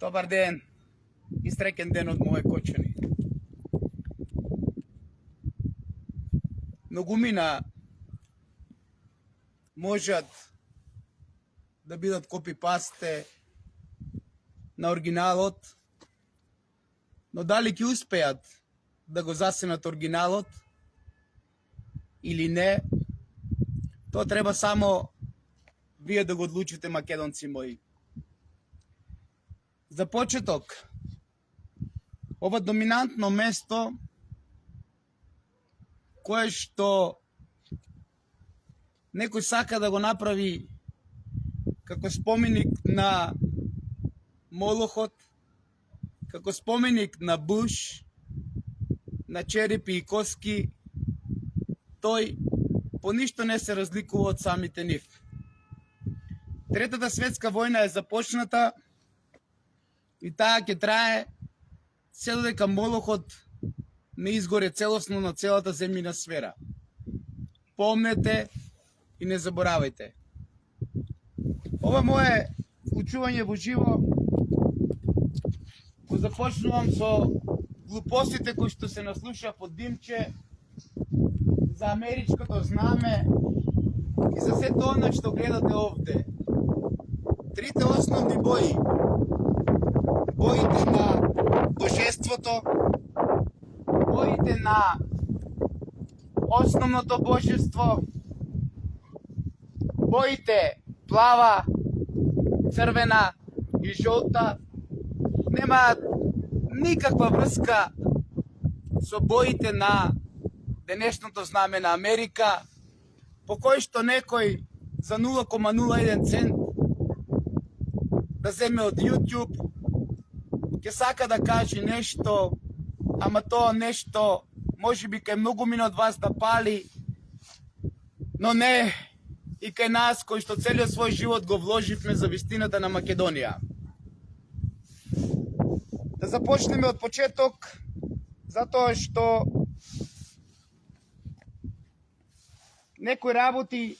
Добар ден и среќен ден од моје Кочани. Многумина можат да бидат копипасте на оригиналот, но дали ќе успеат да го засенат оригиналот или не, тоа треба само вие да го одлучите, македонци мои. За почеток, ова доминантно место кое што некој сака да го направи како споменик на Молохот, како споменик на Буш, на черепи и коски, тој по ништо не се разликува од самите нив. Третата светска војна е започната и таа ќе трае се додека Молохот не изгоре целосно на целата земјина сфера. Помнете и не заборавајте. Ова мое вклучување во живо го започнувам со глупостите кои што се наслушав од Димче за америчкото знаме и за сето оно што гледате овде. Трите основни бои. Боите на божеството, боите на основното божество, боите плава, црвена и жолта немаат никаква врска со боите на денешното знаме на Америка, по кој што некој за 0,01 цент да земе од YouTube ќе сака да каже нешто, ама тоа нешто можеби кај многумина од вас да пали, но не и кај нас кои што целиот свој живот го вложивме за вистината на Македонија. Да започнеме од почеток, затоа што некои работи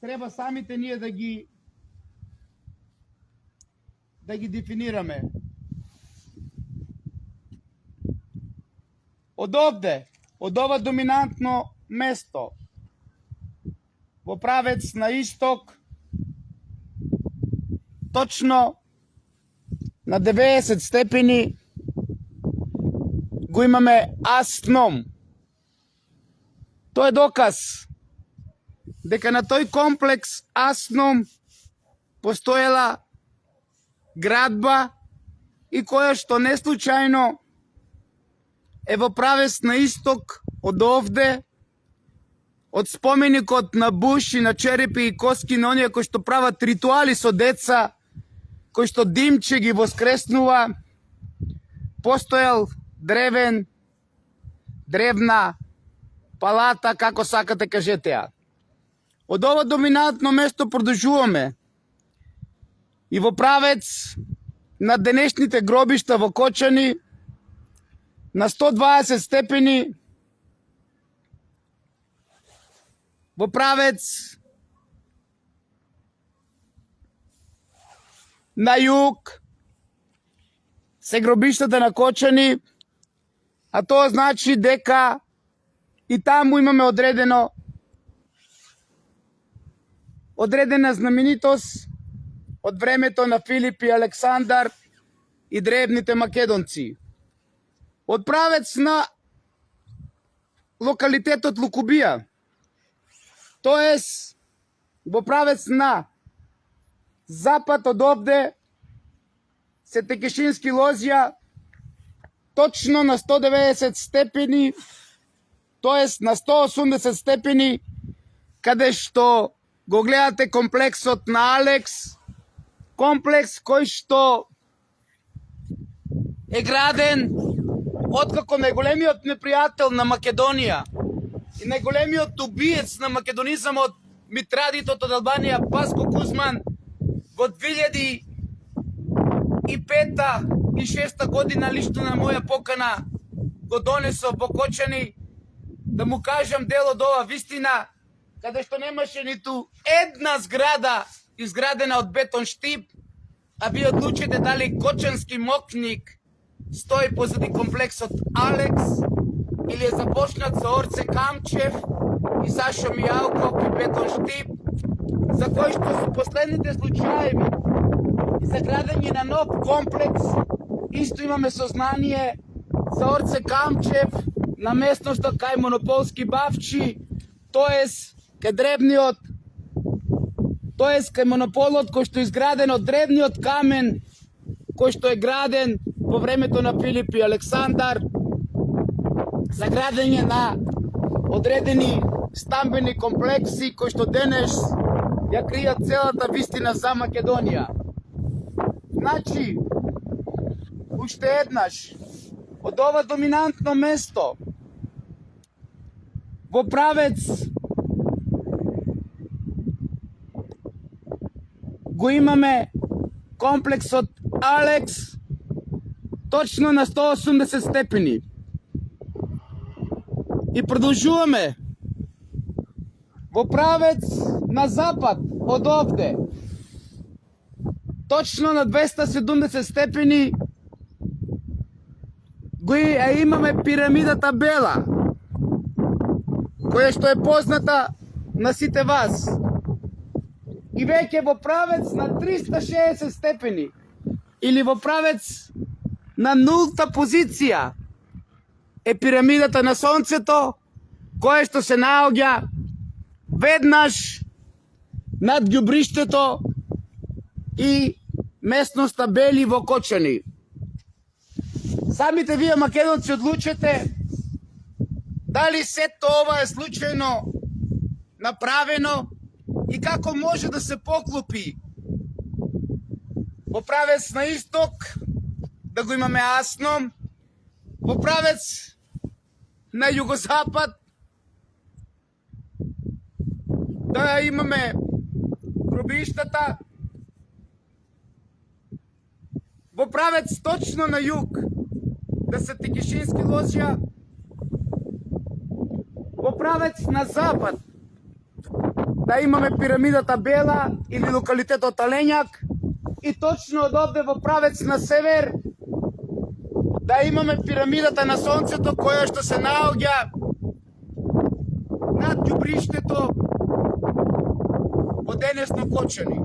треба самите ние да ги дефинираме. Од овде, од ова доминантно место, во правец на исток, точно на 90 степени го имаме Астном. Тоа е доказ дека на тој комплекс Астном постоела градба и која што не случајно е во правец на исток од овде, од споменикот на Буш и на черепи и коски на оние кои што прават ритуали со деца, кои што Димче ги воскреснува, постоел древна палата, како сакате кажете ја. Од ова доминантно место продолжуваме и во правец на денешните гробишта во Кочани, на 120 степени, во правец на југ се гробиштата на Кочани, а тоа значи дека и таму имаме одредена знаменитост од времето на Филип и Александар и древните македонци. Од правец на локалитетот Лукубија, тоест во правец на запад од овде, Сетекешински Лозја, точно на 190 степени, тоест на 180 степени, каде што го гледате комплексот на Алекс, комплекс кој што е граден откако најголемиот непријател на Македонија и најголемиот убиец на македонизамот, Митрадитот од Албанија, Паско Кузман, во 2005 и 2006 година лично на моја покана го донесов во Кочани да му кажам дел од ова вистина, каде што немаше ниту една зграда изградена од бетон штип, а ви одлучите дали Кочански мокник стои позади комплексот Алекс или е започнат со Орце Камчев и Сашо Мијалков и Бетон Штип, за кои што со последните случаеви и за градење на нов комплекс исто имаме сознание за Орце Камчев на местноста кај Монополски Бавчи, тоест кај древниот, кај монополот кој што е изграден од древниот камен кој што е граден по времето на Филип и Александар за градење на одредени стамбени комплекси кои што денес ја кријат целата вистина за Македонија. Значи, уште еднаш, од ова доминантно место во правец го имаме комплексот Алекс точно на 180 степени. И продолжуваме во правец на запад од овде, точно на 270 степени го имаме пирамидата Бела, која што е позната на сите вас. И веќе во правец на 360 степени или во правец на нулта позиција е пирамидата на Сонцето, која што се наоѓа веднаш над ѓубриштето и местноста Бели во Кочани. Самите вие македонци одлучете дали сето ова е случајно направено и како може да се поклопи во правец на исток, да го имаме Асном, во правец на југозапад, да имаме гробиштата, во правец точно на југ, да се Текишински лозја, во правец на запад, да имаме пирамидата Бела или локалитетот Аленјак, и точно од овде во правец на север да имаме пирамидата на Сонцето која што се наоѓа над ѓубриштето во денесно Кочани.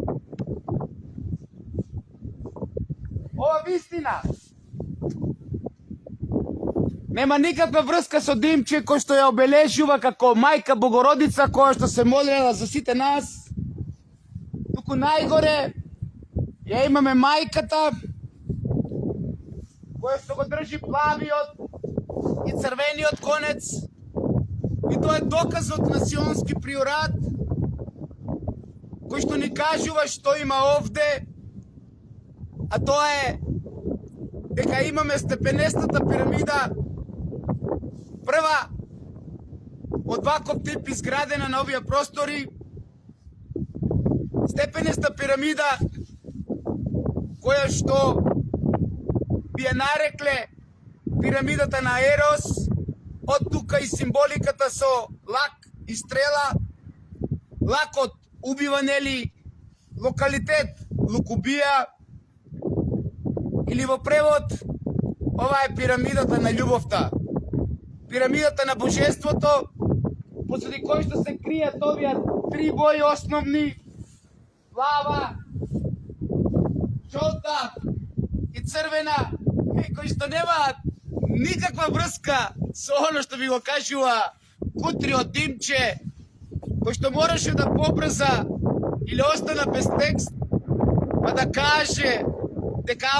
Ова вистина нема никаква врска со Димче кој што ја обележува како мајка Богородица која што се молела за сите нас, туку најгоре ја имаме мајката која што го држи плавиот и црвениот конец, и тоа е доказот на Сионски приорат кој што ни кажува што има овде, а тоа е дека имаме степенестата пирамида, прва од ваков тип изградена на овие простори, степенеста пирамида која што би ја нарекле пирамидата на Ерос, од тука и символиката со лак и стрела. Лакот убива, нели, локалитет Лукубија, или во превод ова е пирамидата на љубовта, пирамидата на божеството, посреди кој што се кријат овие три бои основни: плава, жолта и црвена, кои што немаат никаква врска со оно што ви го кажува Кутриот Димче, кој што мораше да побрза или остана без текст, па да каже дека